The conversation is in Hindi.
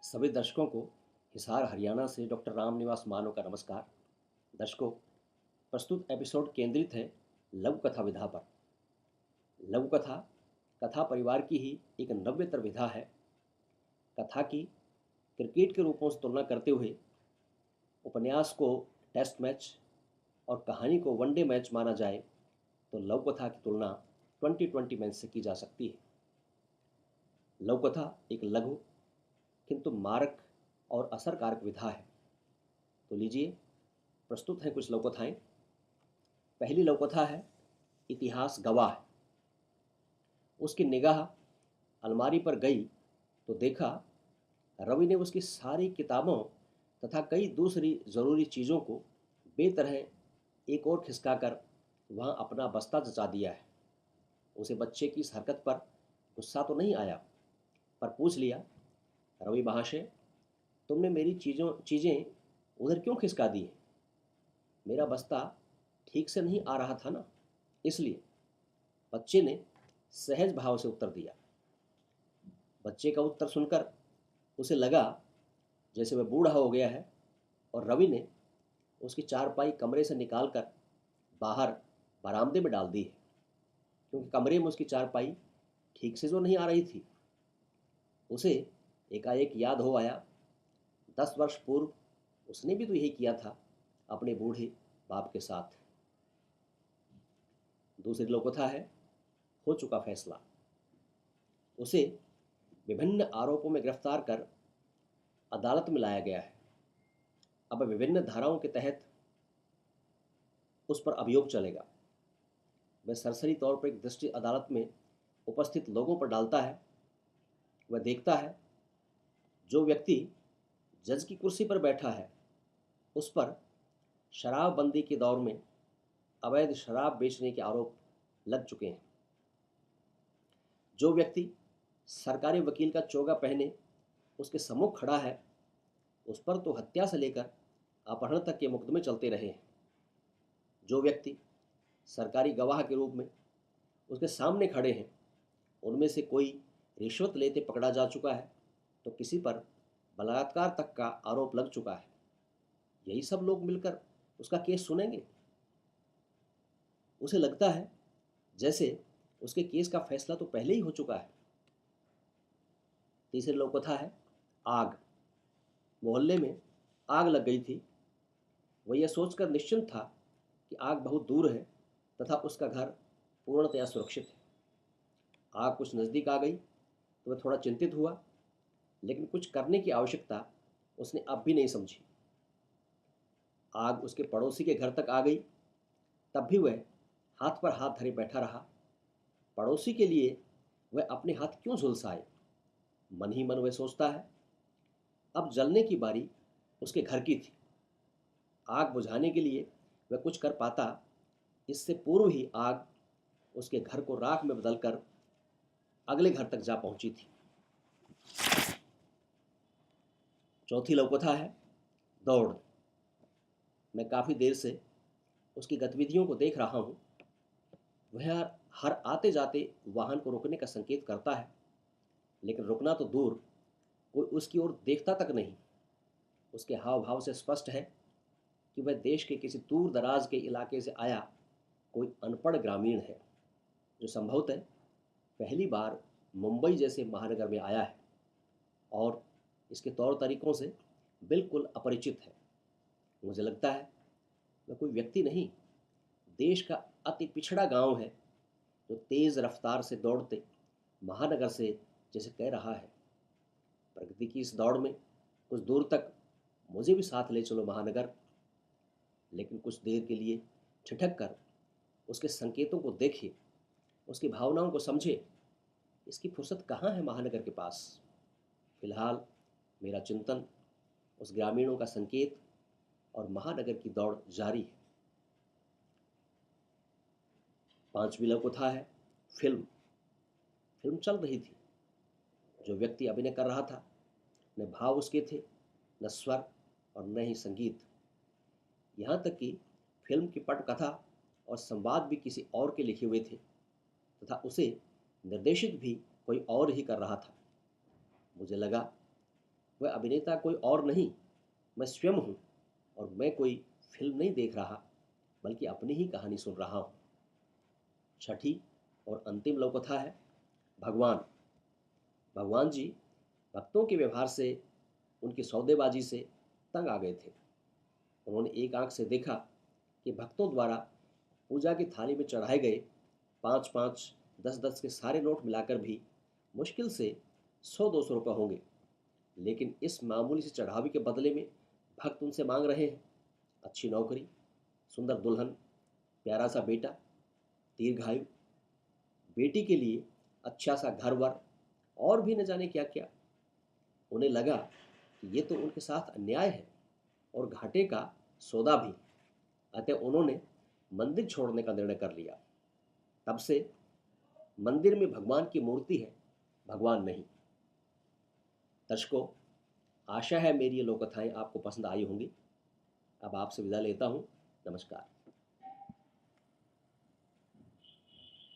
सभी दर्शकों को हिसार हरियाणा से डॉक्टर राम निवास मानव का नमस्कार। दर्शकों, प्रस्तुत एपिसोड केंद्रित है लघु कथा विधा पर। लघु कथा कथा परिवार की ही एक नव्यतर विधा है। कथा की क्रिकेट के रूपों से तुलना करते हुए उपन्यास को टेस्ट मैच और कहानी को वनडे मैच माना जाए तो लघु कथा की तुलना T20 मैच से की जा सकती है। लघु कथा एक लघु किंतु मारक और असरकारक विधा है। तो लीजिए, प्रस्तुत हैं कुछ लघु कथाएं। पहली लघु कथा है इतिहास गवाह। उसकी निगाह अलमारी पर गई तो देखा रवि ने उसकी सारी किताबों तथा कई दूसरी ज़रूरी चीज़ों को बेतरह एक और खिसकाकर वहाँ अपना बस्ता जचा दिया है। उसे बच्चे की इस हरकत पर गुस्सा तो नहीं आया, पर पूछ लिया, रवि महाशय, तुमने मेरी चीज़ें उधर क्यों खिसका दी हैं? मेरा बस्ता ठीक से नहीं आ रहा था ना, इसलिए। बच्चे ने सहज भाव से उत्तर दिया। बच्चे का उत्तर सुनकर उसे लगा जैसे वह बूढ़ा हो गया है और रवि ने उसकी चारपाई कमरे से निकालकर बाहर बरामदे में डाल दी है, क्योंकि कमरे में उसकी चारपाई ठीक से जो नहीं आ रही थी। उसे एकाएक याद हो आया, 10 वर्ष पूर्व उसने भी तो यही किया था अपने बूढ़े बाप के साथ। दूसरी लोककथा है हो चुका फैसला। उसे विभिन्न आरोपों में गिरफ्तार कर अदालत में लाया गया है। अब विभिन्न धाराओं के तहत उस पर अभियोग चलेगा। वह सरसरी तौर पर एक दृष्टि अदालत में उपस्थित लोगों पर डालता है। वह देखता है जो व्यक्ति जज की कुर्सी पर बैठा है उस पर शराबबंदी के दौर में अवैध शराब बेचने के आरोप लग चुके हैं। जो व्यक्ति सरकारी वकील का चोगा पहने उसके सम्मुख खड़ा है उस पर तो हत्या से लेकर अपहरण तक के मुकदमे चलते रहे हैं। जो व्यक्ति सरकारी गवाह के रूप में उसके सामने खड़े हैं उनमें से कोई रिश्वत लेते पकड़ा जा चुका है तो किसी पर बलात्कार तक का आरोप लग चुका है। यही सब लोग मिलकर उसका केस सुनेंगे। उसे लगता है जैसे उसके केस का फैसला तो पहले ही हो चुका है। तीसरी लोककथा है आग। मोहल्ले में आग लग गई थी। वह यह सोचकर निश्चिंत था कि आग बहुत दूर है तथा उसका घर पूर्णतया सुरक्षित है। आग कुछ नज़दीक आ गई तो वह थोड़ा चिंतित हुआ, लेकिन कुछ करने की आवश्यकता उसने अब भी नहीं समझी। आग उसके पड़ोसी के घर तक आ गई, तब भी वह हाथ पर हाथ धरे बैठा रहा। पड़ोसी के लिए वह अपने हाथ क्यों झुलसाए? मन ही मन वह सोचता है। अब जलने की बारी उसके घर की थी। आग बुझाने के लिए वह कुछ कर पाता, इससे पूर्व ही आग उसके घर को राख में बदलकर अगले घर तक जा पहुंची थी। चौथी लोककथा है दौड़। मैं काफ़ी देर से उसकी गतिविधियों को देख रहा हूँ। वह हर आते जाते वाहन को रोकने का संकेत करता है, लेकिन रुकना तो दूर, कोई उसकी ओर देखता तक नहीं। उसके हाव भाव से स्पष्ट है कि वह देश के किसी दूर दराज के इलाके से आया कोई अनपढ़ ग्रामीण है, जो संभवतः पहली बार मुंबई जैसे महानगर में आया है और इसके तौर तरीकों से बिल्कुल अपरिचित है। मुझे लगता है वह कोई व्यक्ति नहीं, देश का अति पिछड़ा गांव है, जो तेज़ रफ्तार से दौड़ते महानगर से जैसे कह रहा है, प्रगति की इस दौड़ में कुछ दूर तक मुझे भी साथ ले चलो महानगर। लेकिन कुछ देर के लिए ठिठक कर उसके संकेतों को देखे, उसकी भावनाओं को समझे। इसकी फुर्सत कहाँ है महानगर के पास? फिलहाल मेरा चिंतन उस ग्रामीणों का संकेत और महानगर की दौड़ जारी है। पांचवी लघुकथा है फिल्म। फिल्म चल रही थी। जो व्यक्ति अभिनय कर रहा था, न भाव उसके थे, न स्वर और न ही संगीत। यहाँ तक कि फिल्म की पटकथा और संवाद भी किसी और के लिखे हुए थे तथा उसे निर्देशित भी कोई और ही कर रहा था। मुझे लगा वह अभिनेता कोई और नहीं, मैं स्वयं हूँ। और मैं कोई फिल्म नहीं देख रहा, बल्कि अपनी ही कहानी सुन रहा हूँ। छठी और अंतिम लघु कथा है भगवान। भगवान जी भक्तों के व्यवहार से, उनकी सौदेबाजी से तंग आ गए थे। उन्होंने एक आंख से देखा कि भक्तों द्वारा पूजा की थाली में चढ़ाए गए 5-5, 10-10 के सारे नोट मिलाकर भी मुश्किल से 100-200 रुपये होंगे। लेकिन इस मामूली से चढ़ावे के बदले में भक्त उनसे मांग रहे हैं अच्छी नौकरी, सुंदर दुल्हन, प्यारा सा बेटा, दीर्घायु, बेटी के लिए अच्छा सा घर वर, और भी न जाने क्या क्या। उन्हें लगा कि ये तो उनके साथ अन्याय है और घाटे का सौदा भी। अतः उन्होंने मंदिर छोड़ने का निर्णय कर लिया। तब से मंदिर में भगवान की मूर्ति है, भगवान नहीं। दर्शकों, आशा है मेरी ये लोक कथाएं आपको पसंद आई होंगी। अब आपसे विदा लेता हूँ। नमस्कार।